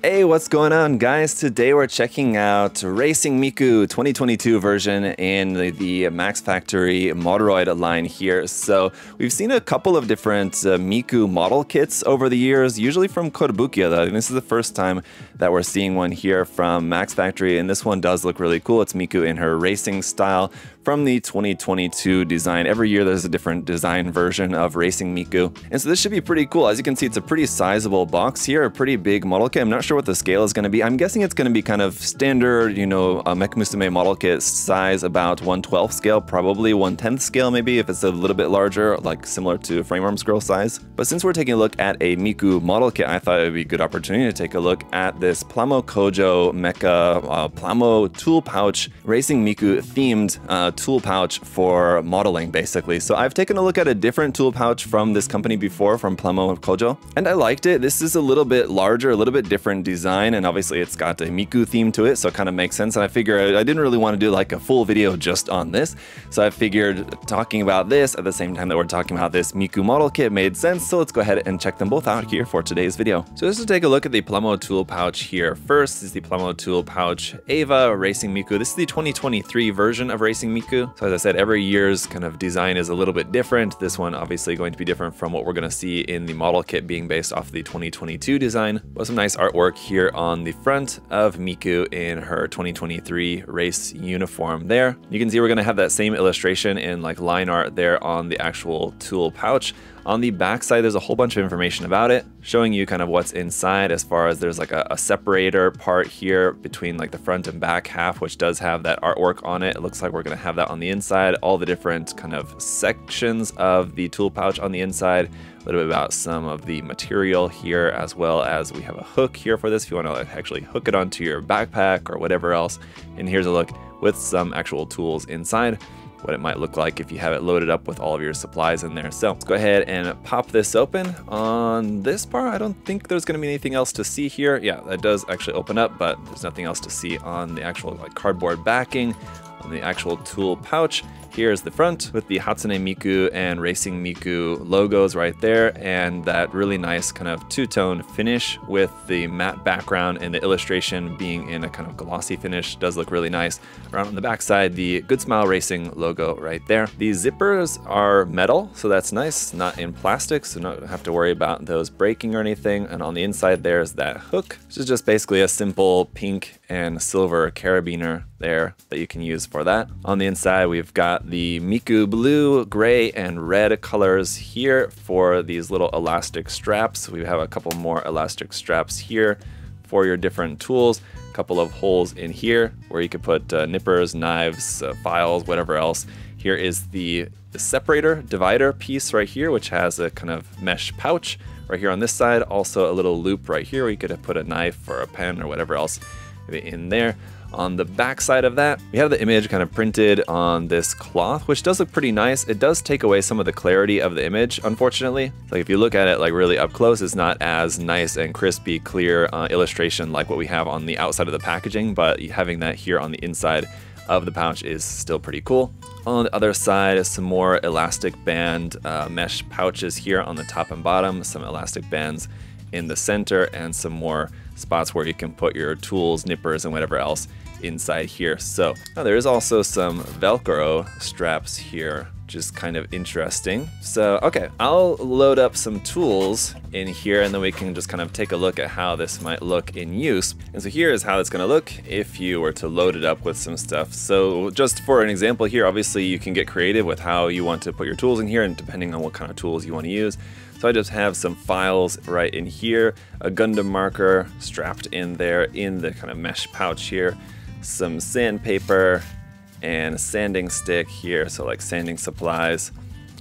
Hey, what's going on, guys? Today we're checking out Racing Miku 2022 version in the Max Factory Moderoid line here. So we've seen a couple of different Miku model kits over the years, usually from Kotobukiya though. This is the first time that we're seeing one here from Max Factory, and this one does look really cool. It's Miku in her racing style from the 2022 design. Every year there's a different design version of Racing Miku, and so this should be pretty cool. As you can see, it's a pretty sizable box here, a pretty big model kit. I'm not sure what the scale is going to be. I'm guessing it's going to be kind of standard, you know, a Mech Musume model kit size, about 1/12 scale, probably 1/10 scale maybe, if it's a little bit larger, like similar to Frame Arms Girl size. But since we're taking a look at a Miku model kit, I thought it would be a good opportunity to take a look at this Plamo Kojo Mecha Plamo tool pouch, Racing Miku themed tool pouch for modeling, basically. So I've taken a look at a different tool pouch from this company before, from Plamo Kojo, and I liked it. This is a little bit larger, a little bit different design, and obviously it's got a Miku theme to it, so it kind of makes sense. And I figured I didn't really want to do like a full video just on this, so I figured talking about this at the same time that we're talking about this Miku model kit made sense. So let's go ahead and check them both out here for today's video. So just to take a look at the Plamo tool pouch here. First is the Plamo tool pouch Ava Racing Miku. This is the 2023 version of Racing Miku. So as I said, every year's kind of design is a little bit different. This one obviously going to be different from what we're going to see in the model kit, being based off the 2022 design. But some nice artwork here on the front of Miku in her 2023 race uniform there. You can see we're going to have that same illustration in like line art there on the actual tool pouch. On the back side, there's a whole bunch of information about it, showing you kind of what's inside, as far as there's like a separator part here between like the front and back half, which does have that artwork on it. It looks like we're going to have that on the inside, all the different kind of sections of the tool pouch on the inside, a little bit about some of the material here, as well as we have a hook here for this if you want to like actually hook it onto your backpack or whatever else. And here's a look with some actual tools inside, what it might look like if you have it loaded up with all of your supplies in there. So let's go ahead and pop this open. On this part, I don't think there's going to be anything else to see here. Yeah, that does actually open up, but there's nothing else to see on the actual like cardboard backing. On the actual tool pouch, here's the front with the Hatsune Miku and Racing Miku logos right there, and that really nice kind of two-tone finish with the matte background and the illustration being in a kind of glossy finish. Does look really nice. Around on the back side, the Good Smile Racing logo right there. The zippers are metal, so that's nice, not in plastic, so don't have to worry about those breaking or anything. And on the inside, there's that hook, which is just basically a simple pink and silver carabiner there that you can use for that. On the inside, we've got the Miku blue, gray, and red colors here for these little elastic straps. We have a couple more elastic straps here for your different tools. A couple of holes in here where you could put nippers, knives, files, whatever else. Here is the separator divider piece right here, which has a kind of mesh pouch right here on this side. Also a little loop right here where you could put a knife or a pen or whatever else in there. On the back side of that, we have the image kind of printed on this cloth, which does look pretty nice. It does take away some of the clarity of the image, unfortunately. Like if you look at it like really up close, it's not as nice and crispy, clear illustration like what we have on the outside of the packaging, but having that here on the inside of the pouch is still pretty cool. On the other side, some more elastic band mesh pouches here on the top and bottom, some elastic bands in the center, and some more spots where you can put your tools, nippers, and whatever else inside here. So now there is also some Velcro straps here, which is kind of interesting. So okay, I'll load up some tools in here, and then we can just kind of take a look at how this might look in use. And so here is how it's going to look if you were to load it up with some stuff. So just for an example here, obviously you can get creative with how you want to put your tools in here, and depending on what kind of tools you want to use. So I just have some files right in here, a Gundam marker strapped in there in the kind of mesh pouch here, some sandpaper and a sanding stick here, so like sanding supplies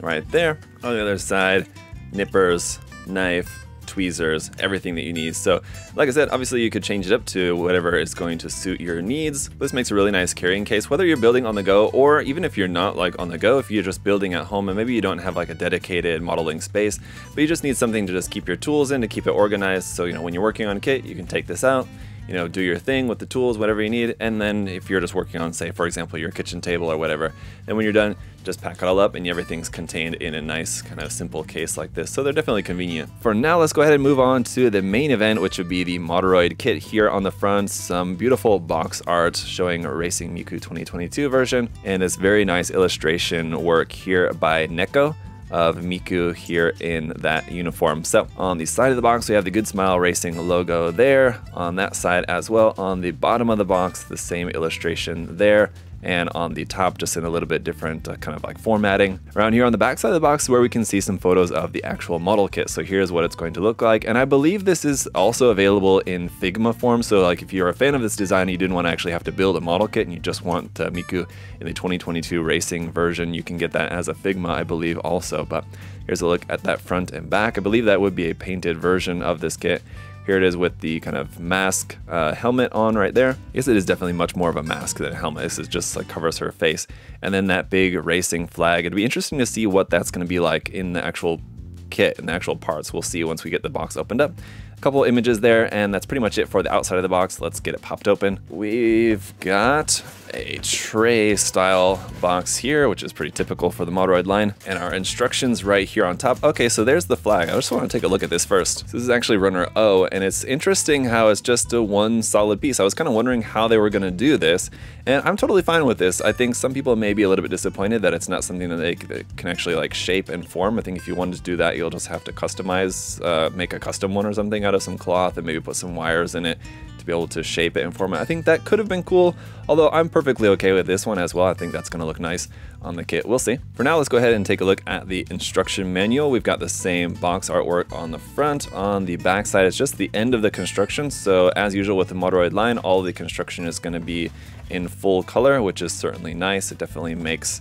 right there. On the other side, nippers, knife, tweezers, everything that you need. So like I said, obviously you could change it up to whatever is going to suit your needs. This makes a really nice carrying case, whether you're building on the go, or even if you're not like on the go, if you're just building at home and maybe you don't have like a dedicated modeling space, but you just need something to just keep your tools in, to keep it organized. So, you know, when you're working on a kit, you can take this out, you know, do your thing with the tools, whatever you need. And then if you're just working on, say, for example, your kitchen table or whatever, then when you're done, just pack it all up and everything's contained in a nice kind of simple case like this. So they're definitely convenient. For now, let's go ahead and move on to the main event, which would be the Moderoid kit here on the front. Some beautiful box art showing Racing Miku 2022 version, and this very nice illustration work here by Neko of Miku here in that uniform. So on the side of the box, we have the Good Smile Racing logo there. On that side as well, on the bottom of the box, the same illustration there. And on the top, just in a little bit different kind of like formatting. Around here on the back side of the box, where we can see some photos of the actual model kit. So here's what it's going to look like. And I believe this is also available in Figma form. So like if you're a fan of this design, you didn't want to actually have to build a model kit and you just want Miku in the 2022 racing version, you can get that as a Figma, I believe also. But here's a look at that front and back. I believe that would be a painted version of this kit. Here it is with the kind of mask helmet on right there. I guess it is definitely much more of a mask than a helmet. This is just like covers her face. And then that big racing flag. It'd be interesting to see what that's going to be like in the actual kit, in the actual parts. We'll see once we get the box opened up. A couple images there, and that's pretty much it for the outside of the box. Let's get it popped open. We've got a tray style box here, which is pretty typical for the Moderoid line, and our instructions right here on top. Okay, so there's the flag. I just want to take a look at this first. So this is actually runner O, and it's interesting how it's just a one solid piece. I was kind of wondering how they were going to do this, and I'm totally fine with this. I think some people may be a little bit disappointed that it's not something that they can actually like shape and form. I think if you wanted to do that, you'll just have to customize, make a custom one or something out of some cloth and maybe put some wires in it to be able to shape it and form it. I think that could have been cool, although I'm perfectly okay with this one as well. I think that's going to look nice on the kit. We'll see. For now, let's go ahead and take a look at the instruction manual. We've got the same box artwork on the front. On the back side, it's just the end of the construction. So as usual with the Moderoid line, all of the construction is going to be in full color, which is certainly nice. It definitely makes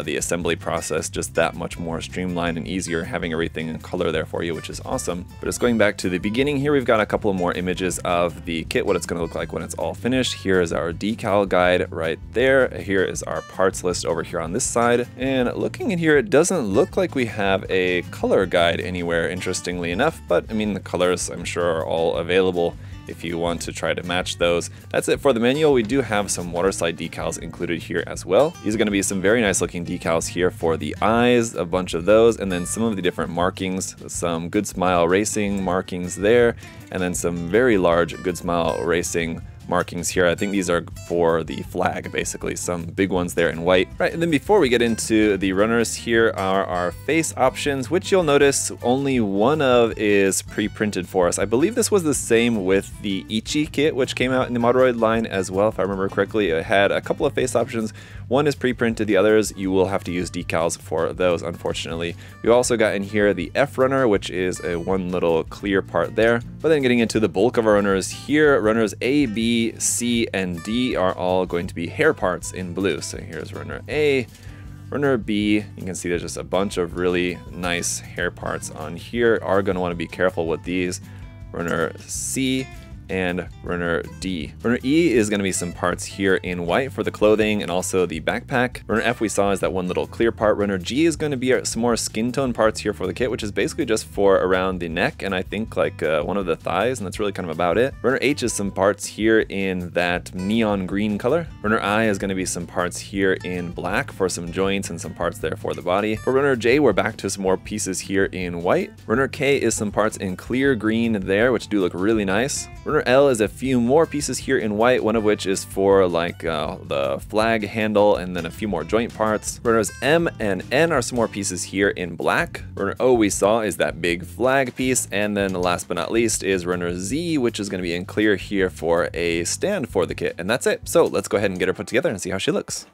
the assembly process just that much more streamlined and easier, having everything in color there for you, which is awesome. But just going back to the beginning here, we've got a couple more images of the kit, what it's going to look like when it's all finished. Here is our decal guide right there. Here is our parts list over here on this side. And looking in here, it doesn't look like we have a color guide anywhere, interestingly enough, but I mean, the colors I'm sure are all available if you want to try to match those. That's it for the manual. We do have some water slide decals included here as well. These are going to be some very nice looking decals here for the eyes, a bunch of those, and then some of the different markings, some Good Smile Racing markings there, and then some very large Good Smile Racing markings here. I think these are for the flag, basically, some big ones there in white. Right, and then before we get into the runners, here are our face options, which you'll notice only one of is pre-printed for us. I believe this was the same with the Ichi kit, which came out in the Moderoid line as well, if I remember correctly. It had a couple of face options. One is pre-printed, the others you will have to use decals for those, unfortunately. We also got in here the F runner, which is a one little clear part there. But then getting into the bulk of our runners here, runners A, B, C, and D are all going to be hair parts in blue. So here's runner A, runner B. You can see there's just a bunch of really nice hair parts on here. Are going to want to be careful with these. Runner C and runner D. Runner E is going to be some parts here in white for the clothing and also the backpack. Runner F we saw is that one little clear part. Runner G is going to be some more skin tone parts here for the kit, which is basically just for around the neck and I think like one of the thighs, and that's really kind of about it. Runner H is some parts here in that neon green color. Runner I is going to be some parts here in black for some joints and some parts there for the body. For runner J, we're back to some more pieces here in white. Runner K is some parts in clear green there, which do look really nice. Runner L is a few more pieces here in white, one of which is for like the flag handle and then a few more joint parts. Runners M and N are some more pieces here in black. Runner O we saw is that big flag piece, and then last but not least is runner Z, which is going to be in clear here for a stand for the kit, and that's it. So let's go ahead and get her put together and see how she looks.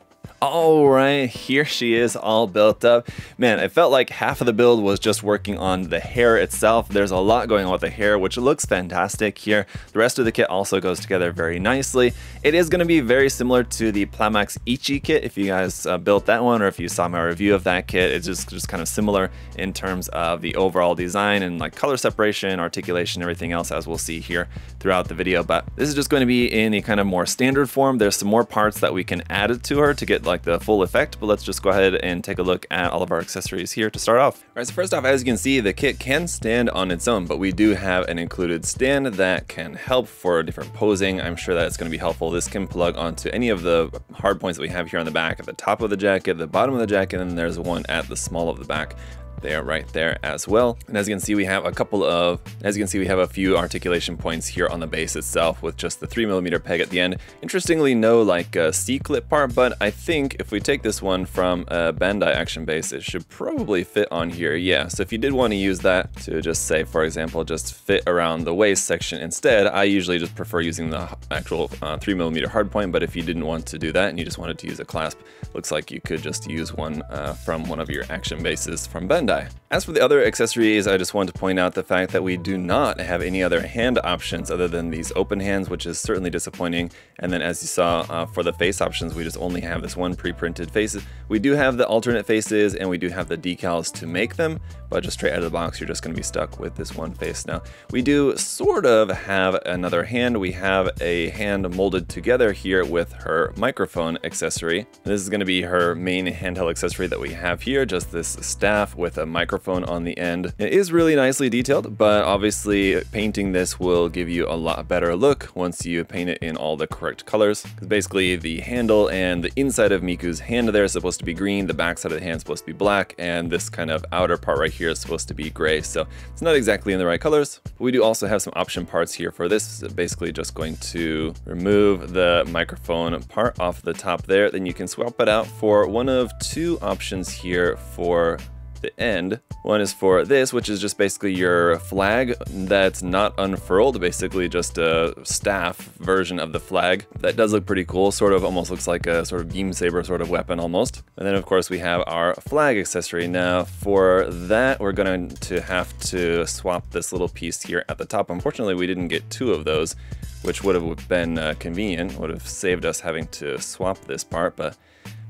All right, here she is all built up. Man, it felt like half of the build was just working on the hair itself. There's a lot going on with the hair, which looks fantastic here. The rest of the kit also goes together very nicely. It is going to be very similar to the Plamax Ichi kit if you guys built that one, or if you saw my review of that kit. It's just kind of similar in terms of the overall design and like color separation, articulation, everything else, as we'll see here throughout the video. But this is just going to be in a kind of more standard form. There's some more parts that we can add to her to get like the full effect, but let's just go ahead and take a look at all of our accessories here to start off. All right, so first off, as you can see, the kit can stand on its own, but we do have an included stand that can help for different posing. I'm sure that it's going to be helpful. This can plug onto any of the hard points that we have here on the back, at the top of the jacket, the bottom of the jacket, and then there's one at the small of the back. There, right there as well. And as you can see, we have a few articulation points here on the base itself with just the 3mm peg at the end. Interestingly, no like C-clip part, but I think if we take this one from a Bandai action base, it should probably fit on here. Yeah, so if you did want to use that to just say, for example, just fit around the waist section instead, I usually just prefer using the actual 3mm hard point, but if you didn't want to do that and you just wanted to use a clasp, looks like you could just use one from one of your action bases from Bandai. As for the other accessories, I just want to point out the fact that we do not have any other hand options other than these open hands, which is certainly disappointing. And then as you saw for the face options, we just only have this one pre-printed face. We do have the alternate faces and we do have the decals to make them, but just straight out of the box, you're just going to be stuck with this one face. Now, we do sort of have another hand. We have a hand molded together here with her microphone accessory. This is going to be her main handheld accessory that we have here, just this staff with a microphone on the end. It is really nicely detailed, but obviously painting this will give you a lot better look once you paint it in all the correct colors. Because basically the handle and the inside of Miku's hand there is supposed to be green, the back side of the hand is supposed to be black, and this kind of outer part right here is supposed to be gray. So it's not exactly in the right colors. But we do also have some option parts here for this. Basically just going to remove the microphone part off the top there. Then you can swap it out for one of two options here for the end. One is for this, which is just basically your flag that's not unfurled, basically just a staff version of the flag. That does look pretty cool, sort of almost looks like a sort of beam saber sort of weapon almost. And then of course we have our flag accessory. Now for that, we're going to have to swap this little piece here at the top. Unfortunately, we didn't get two of those, which would have been convenient, would have saved us having to swap this part, but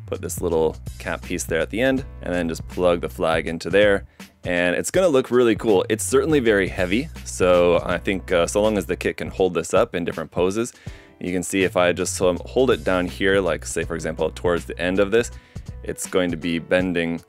put this little cap piece there at the end and then just plug the flag into there, and it's gonna look really cool. It's certainly very heavy, so I think so long as the kit can hold this up in different poses, you can see if I just hold it down here, like say for example towards the end of this, it's going to be bending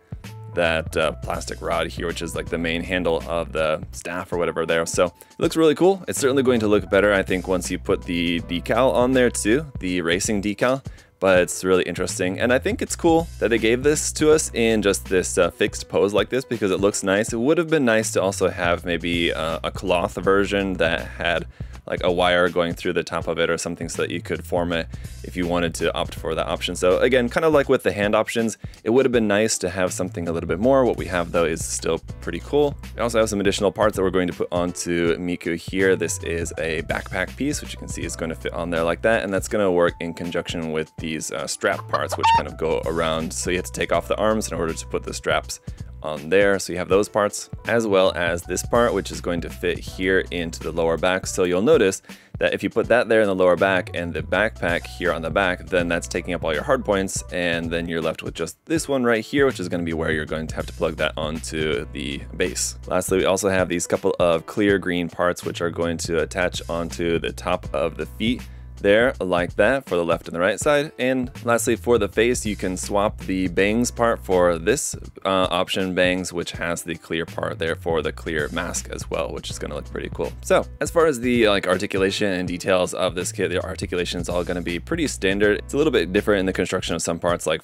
that plastic rod here, which is like the main handle of the staff or whatever there. So it looks really cool. It's certainly going to look better, I think, once you put the decal on there too, the racing decal. But it's really interesting, and I think it's cool that they gave this to us in just this fixed pose like this because it looks nice. It would have been nice to also have maybe a cloth version that had like a wire going through the top of it or something so that you could form it if you wanted to opt for that option. So again, kind of like with the hand options, it would have been nice to have something a little bit more. What we have though is still pretty cool. We also have some additional parts that we're going to put onto Miku here. This is a backpack piece, which you can see is going to fit on there like that, and that's going to work in conjunction with these strap parts, which kind of go around. So you have to take off the arms in order to put the straps on there. So you have those parts, as well as this part, which is going to fit here into the lower back. So you'll notice that if you put that there in the lower back and the backpack here on the back, then that's taking up all your hard points, and then you're left with just this one right here, which is going to be where you're going to have to plug that onto the base. Lastly, we also have these couple of clear green parts, which are going to attach onto the top of the feet there like that for the left and the right side. And lastly, for the face, you can swap the bangs part for this option bangs, which has the clear part there for the clear mask as well, which is going to look pretty cool. So as far as the articulation and details of this kit, the articulation is all going to be pretty standard. It's a little bit different in the construction of some parts, like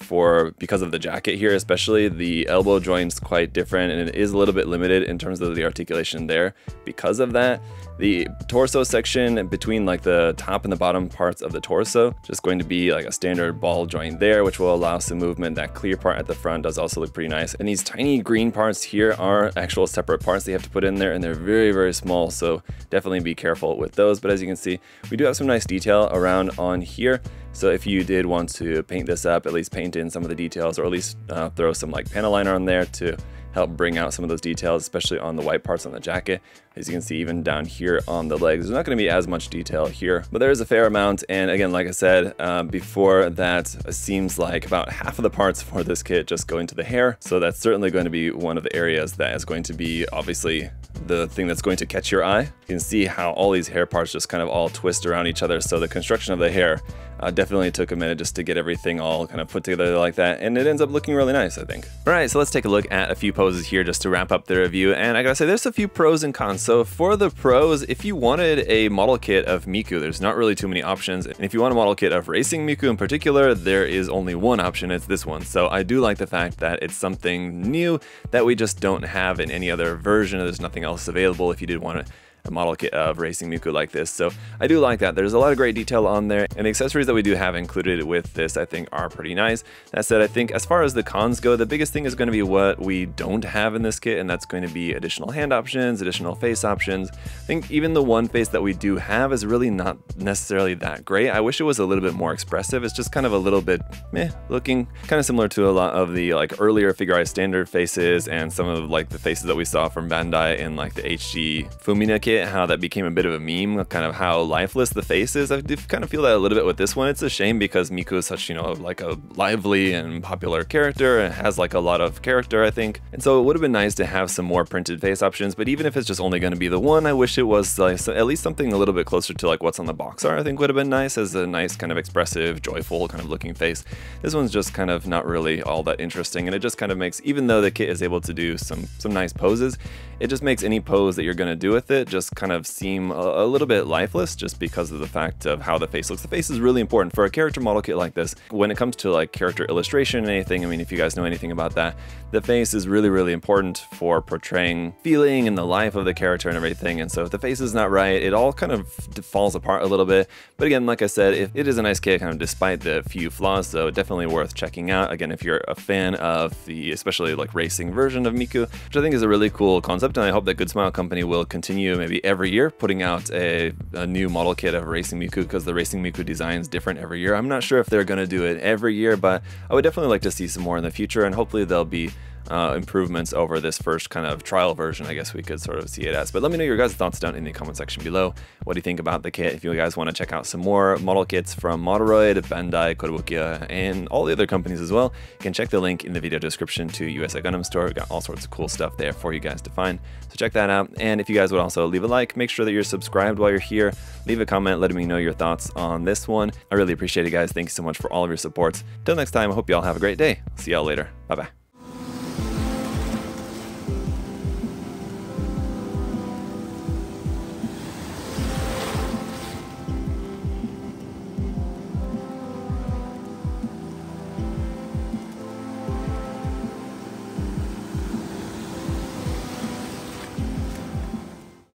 because of the jacket here especially, the elbow joint's quite different and it is a little bit limited in terms of the articulation there. Because of that, the torso section between like the top and the bottom parts of the torso, just going to be like a standard ball joint there, which will allow some movement. That clear part at the front does also look pretty nice. And these tiny green parts here are actual separate parts they have to put in there, and they're very, very small. So definitely be careful with those. But as you can see, we do have some nice detail around on here. So if you did want to paint this up, at least paint in some of the details, or at least throw some like panel liner on there to help bring out some of those details, especially on the white parts on the jacket. As you can see, even down here on the legs, there's not going to be as much detail here, but there is a fair amount. And again, like I said before, that seems like about half of the parts for this kit just go into the hair. So that's certainly going to be one of the areas that is going to be obviously the thing that's going to catch your eye. You can see how all these hair parts just kind of all twist around each other. So the construction of the hair definitely took a minute just to get everything all kind of put together like that, and it ends up looking really nice, I think. All right, so let's take a look at a few poses here just to wrap up the review, and I gotta say there's a few pros and cons. So for the pros, if you wanted a model kit of Miku, there's not really too many options, and if you want a model kit of Racing Miku in particular, there is only one option, it's this one. So I do like the fact that it's something new that we just don't have in any other version. There's nothing else available if you did want a model kit of Racing Miku like this. So I do like that. There's a lot of great detail on there, and the accessories that we do have included with this I think are pretty nice. That said, I think as far as the cons go, the biggest thing is going to be what we don't have in this kit, and that's going to be additional hand options, additional face options. I think even the one face that we do have is really not necessarily that great. I wish it was a little bit more expressive. It's just kind of a little bit meh looking, kind of similar to a lot of the like earlier Figure Eye standard faces and some of like the faces that we saw from Bandai in like the HD Fumina kit, how that became a bit of a meme, kind of how lifeless the face is. I do kind of feel that a little bit with this one. It's a shame because Miku is such, you know, like a lively and popular character and has like a lot of character, I think. And so it would have been nice to have some more printed face options, but even if it's just only going to be the one, I wish it was like at least something a little bit closer to like what's on the box art. I think would have been nice, as a nice kind of expressive, joyful kind of looking face. This one's just kind of not really all that interesting, and it just kind of makes, even though the kit is able to do some nice poses, it just makes any pose that you're going to do with it just kind of seem a little bit lifeless, just because of the fact of how the face looks. The face is really important for a character model kit like this. When it comes to like character illustration and anything, I mean, if you guys know anything about that, the face is really important for portraying feeling and the life of the character and everything. And so if the face is not right, it all kind of falls apart a little bit. But again, like I said, it is a nice kit kind of despite the few flaws, so definitely worth checking out. Again, if you're a fan of the especially like racing version of Miku, which I think is a really cool concept, and I hope that Good Smile Company will continue maybe every year putting out a new model kit of Racing Miku, because the Racing Miku design is different every year. I'm not sure if they're going to do it every year, but I would definitely like to see some more in the future, and hopefully there'll be improvements over this first kind of trial version, I guess we could sort of see it as. But let me know your guys' thoughts down in the comment section below. What do you think about the kit? If you guys want to check out some more model kits from Moderoid, Bandai, Kotobukiya, and all the other companies as well, you can check the link in the video description to USA Gundam Store. We've got all sorts of cool stuff there for you guys to find, so check that out. And if you guys would also leave a like, make sure that you're subscribed while you're here, leave a comment letting me know your thoughts on this one. I really appreciate it, guys. Thank you so much for all of your support. Till next time, I hope you all have a great day. See y'all later. Bye bye.